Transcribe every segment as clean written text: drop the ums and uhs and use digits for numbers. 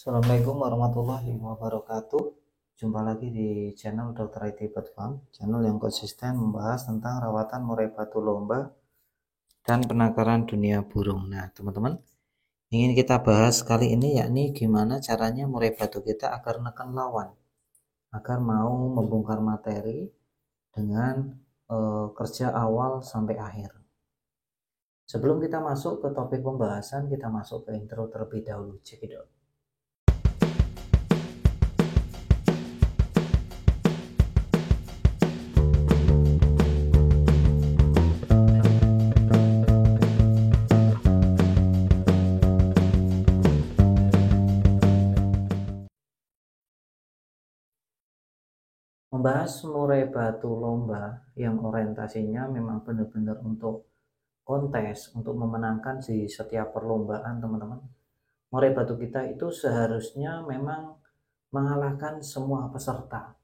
Assalamualaikum warahmatullahi wabarakatuh. Jumpa lagi di channel Dr. IT Bird Farm, channel yang konsisten membahas tentang rawatan murai batu lomba dan penangkaran dunia burung. Nah, teman-teman, ingin kita bahas kali ini yakni gimana caranya murai batu kita agar neken lawan, agar mau membongkar materi dengan kerja awal sampai akhir. Sebelum kita masuk ke topik pembahasan, kita masuk ke intro terlebih dahulu. Cekidot. Membahas murai batu lomba yang orientasinya memang benar-benar untuk kontes, untuk memenangkan di setiap perlombaan, teman-teman. Murai batu kita itu seharusnya memang mengalahkan semua peserta.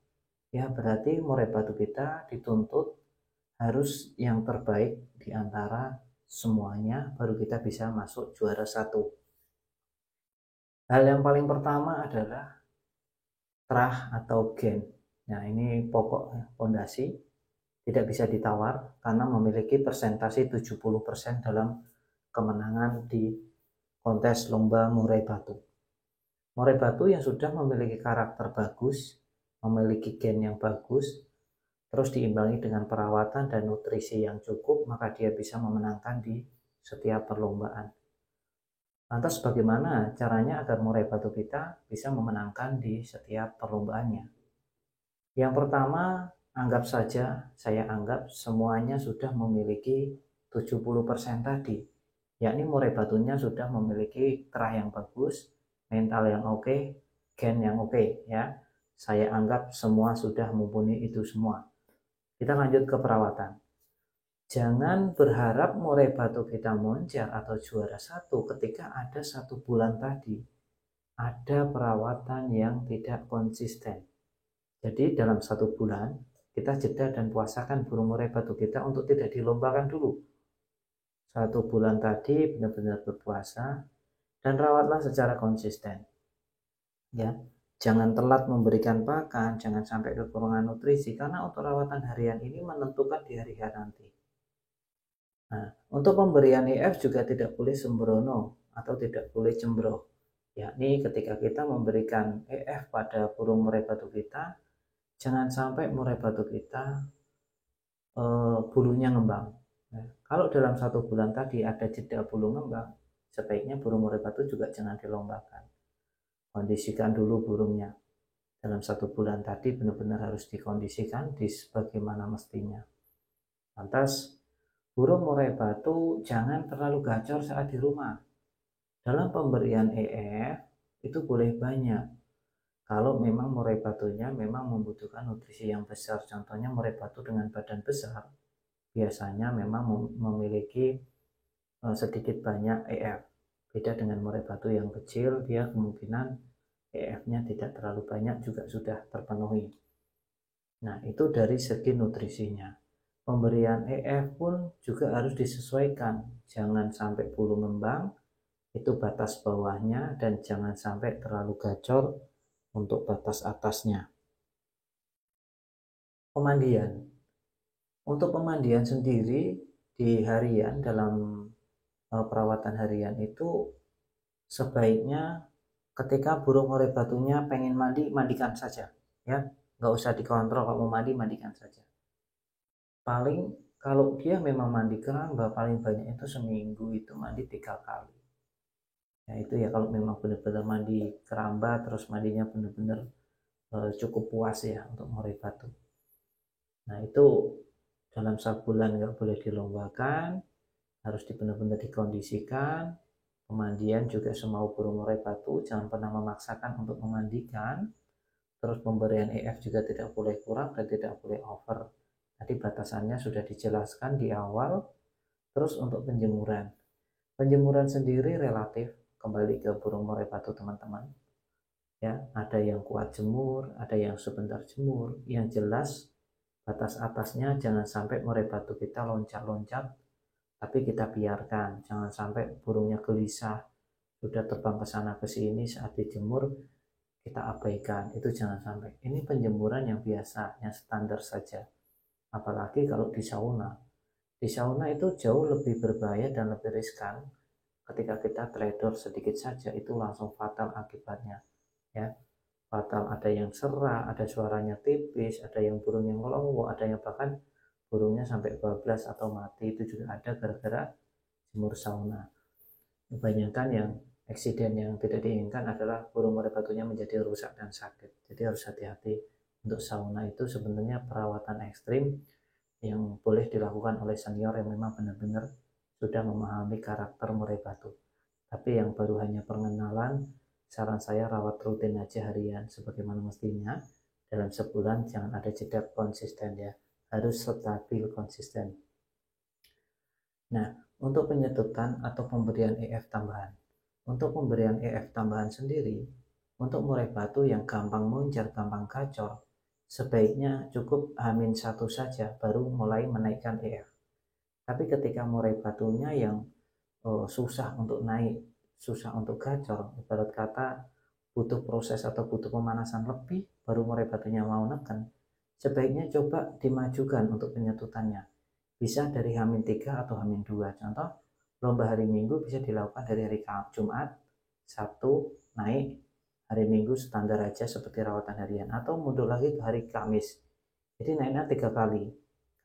Ya, berarti murai batu kita dituntut harus yang terbaik di antara semuanya, baru kita bisa masuk juara satu. Hal yang paling pertama adalah trah atau gen. Nah, ini pokok fondasi, tidak bisa ditawar karena memiliki persentase 70% dalam kemenangan di kontes lomba murai batu. Murai batu yang sudah memiliki karakter bagus, memiliki gen yang bagus, terus diimbangi dengan perawatan dan nutrisi yang cukup, maka dia bisa memenangkan di setiap perlombaan. Lantas bagaimana caranya agar murai batu kita bisa memenangkan di setiap perlombaannya? Yang pertama, anggap saja, saya anggap semuanya sudah memiliki 70% tadi, yakni murai batunya sudah memiliki terah yang bagus, mental yang oke, gen yang oke, ya. Saya anggap semua sudah mumpuni itu semua. Kita lanjut ke perawatan. Jangan berharap murai batu kita moncer atau juara satu ketika ada 1 bulan tadi ada perawatan yang tidak konsisten. Jadi dalam 1 bulan kita jeda dan puasakan burung murai batu kita untuk tidak dilombakan dulu. 1 bulan tadi benar-benar berpuasa dan rawatlah secara konsisten. Ya, jangan telat memberikan pakan, jangan sampai kekurangan nutrisi karena untuk rawatan harian ini menentukan di hari nanti. Nah, untuk pemberian EF juga tidak boleh sembrono atau tidak boleh cembroh. Yakni ketika kita memberikan EF pada burung murai batu kita, jangan sampai murai batu kita bulunya ngembang. Nah, kalau dalam 1 bulan tadi ada jeda bulu ngembang, sebaiknya burung murai batu juga jangan dilombakan. Kondisikan dulu burungnya. Dalam 1 bulan tadi benar-benar harus dikondisikan di sebagaimana mestinya. Lantas, burung murai batu jangan terlalu gacor saat di rumah. Dalam pemberian EF itu boleh banyak. Kalau memang murai batunya memang membutuhkan nutrisi yang besar, contohnya murai batu dengan badan besar, biasanya memang memiliki sedikit banyak EF. Beda dengan murai batu yang kecil, dia kemungkinan EF-nya tidak terlalu banyak juga sudah terpenuhi. Nah, itu dari segi nutrisinya. Pemberian EF pun juga harus disesuaikan. Jangan sampai bulu ngembang, itu batas bawahnya, dan jangan sampai terlalu gacor untuk batas atasnya. Pemandian. Untuk pemandian sendiri di harian dalam perawatan harian itu sebaiknya ketika burung murai batunya pengen mandi, mandikan saja, ya, nggak usah dikontrol. Kalau mau mandi, mandikan saja. Paling kalau dia memang mandi keramba, paling banyak itu seminggu itu mandi 3 kali. Ya itu ya kalau memang benar-benar mandi keramba, terus mandinya benar-benar cukup puas ya untuk murai batu. Nah itu dalam 1 bulan nggak boleh dilombakan, harus benar-benar dikondisikan. Pemandian juga semau burung murai batu, jangan pernah memaksakan untuk memandikan. Terus pemberian EF juga tidak boleh kurang dan tidak boleh over. Tadi batasannya sudah dijelaskan di awal. Terus untuk penjemuran. Penjemuran sendiri relatif kembali ke burung murai batu, teman-teman. Ya, ada yang kuat jemur, ada yang sebentar jemur. Yang jelas batas atasnya jangan sampai murai batu kita loncat-loncat, tapi kita biarkan. Jangan sampai burungnya gelisah sudah terbang ke sana ke sini, saat dijemur kita abaikan. Itu jangan sampai. Ini penjemuran yang biasa, yang standar saja. Apalagi kalau di sauna. Di sauna itu jauh lebih berbahaya dan lebih riskan. Ketika kita teledor sedikit saja itu langsung fatal akibatnya, ya. Fatal, ada yang serak, ada suaranya tipis, ada yang burungnya ngelongo, ada yang bahkan burungnya sampai bablas atau mati. Itu juga ada gara-gara jemur sauna. Kebanyakan yang eksiden yang tidak diinginkan adalah burung murai batunya menjadi rusak dan sakit. Jadi harus hati-hati. Untuk sauna itu sebenarnya perawatan ekstrim yang boleh dilakukan oleh senior yang memang benar-benar sudah memahami karakter murai batu. Tapi yang baru hanya pengenalan, saran saya rawat rutin aja harian sebagaimana mestinya. Dalam sebulan jangan ada jeda konsisten ya, harus stabil konsisten. Nah, untuk penyedotan atau pemberian EF tambahan. Untuk pemberian EF tambahan sendiri, untuk murai batu yang gampang muncul, gampang gacor, sebaiknya cukup H-1 saja baru mulai menaikkan EF. Tapi ketika murai batunya yang susah untuk naik, susah untuk gacor, ibarat kata butuh proses atau butuh pemanasan lebih baru murai batunya mau neken, sebaiknya coba dimajukan untuk penyedotannya. Bisa dari H-3 atau H-2. Contoh, lomba hari Minggu bisa dilakukan dari hari Jumat, Sabtu naik, hari Minggu standar aja seperti rawatan harian, atau mundur lagi ke hari Kamis. Jadi naiknya 3 kali.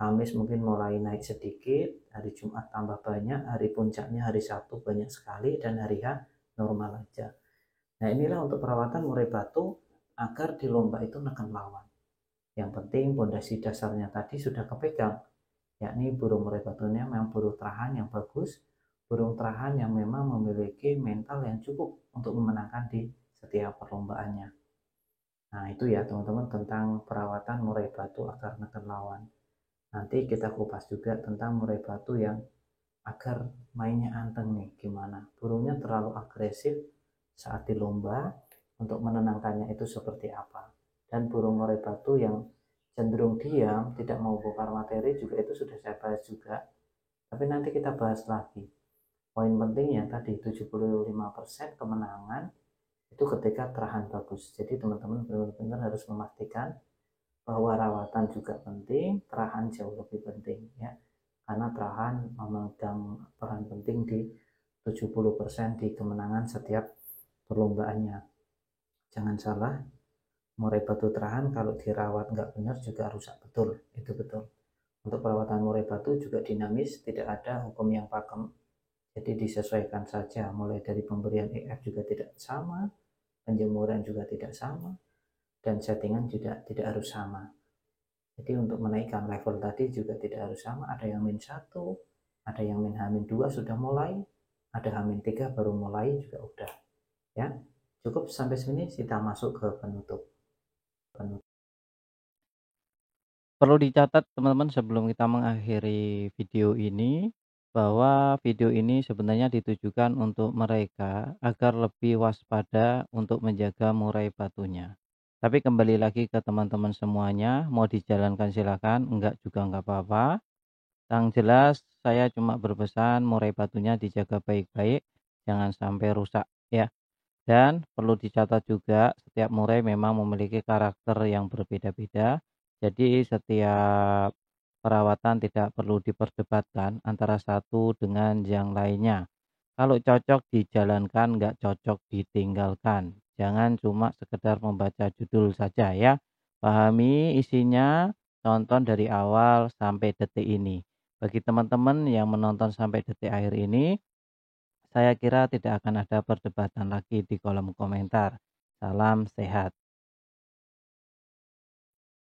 Kamis mungkin mulai naik sedikit, hari Jumat tambah banyak, hari puncaknya hari Sabtu banyak sekali, dan hari H normal aja. Nah, inilah untuk perawatan murai batu agar di lomba itu neken lawan. Yang penting pondasi dasarnya tadi sudah kepegang, yakni burung murai batunya memang burung terahan yang bagus, burung terahan yang memang memiliki mental yang cukup untuk memenangkan di setiap perlombaannya. Nah, itu ya teman-teman tentang perawatan murai batu agar neken lawan. Nanti kita kupas juga tentang murai batu yang agar mainnya anteng nih, gimana burungnya terlalu agresif saat di lomba, untuk menenangkannya itu seperti apa. Dan burung murai batu yang cenderung diam, tidak mau bongkar materi juga itu sudah saya bahas juga. Tapi nanti kita bahas lagi. Poin pentingnya tadi 75% kemenangan itu ketika terahan bagus. Jadi teman-teman benar-benar harus memastikan bahwa rawatan juga penting, terahan jauh lebih penting ya. Karena terahan memegang peran penting di 70% di kemenangan setiap perlombaannya. Jangan salah, murai batu terahan kalau dirawat nggak benar juga rusak betul, itu betul. Untuk perawatan murai batu juga dinamis, tidak ada hukum yang pakem, jadi disesuaikan saja. Mulai dari pemberian EF juga tidak sama, penjemuran juga tidak sama, dan settingan juga tidak harus sama. Jadi untuk menaikkan level tadi juga tidak harus sama, ada yang -1, ada yang -2 sudah mulai, ada -3 baru mulai juga udah ya. Cukup sampai sini, kita masuk ke penutup. Perlu dicatat teman-teman sebelum kita mengakhiri video ini, bahwa video ini sebenarnya ditujukan untuk mereka agar lebih waspada untuk menjaga murai batunya. Tapi kembali lagi ke teman-teman semuanya, mau dijalankan silakan, enggak juga enggak apa-apa. Yang jelas saya cuma berpesan murai batunya dijaga baik-baik, jangan sampai rusak ya. Dan perlu dicatat juga, setiap murai memang memiliki karakter yang berbeda-beda. Jadi setiap perawatan tidak perlu diperdebatkan antara satu dengan yang lainnya. Kalau cocok dijalankan, nggak cocok ditinggalkan. Jangan cuma sekedar membaca judul saja ya. Pahami isinya, tonton dari awal sampai detik ini. Bagi teman-teman yang menonton sampai detik akhir ini, saya kira tidak akan ada perdebatan lagi di kolom komentar. Salam sehat.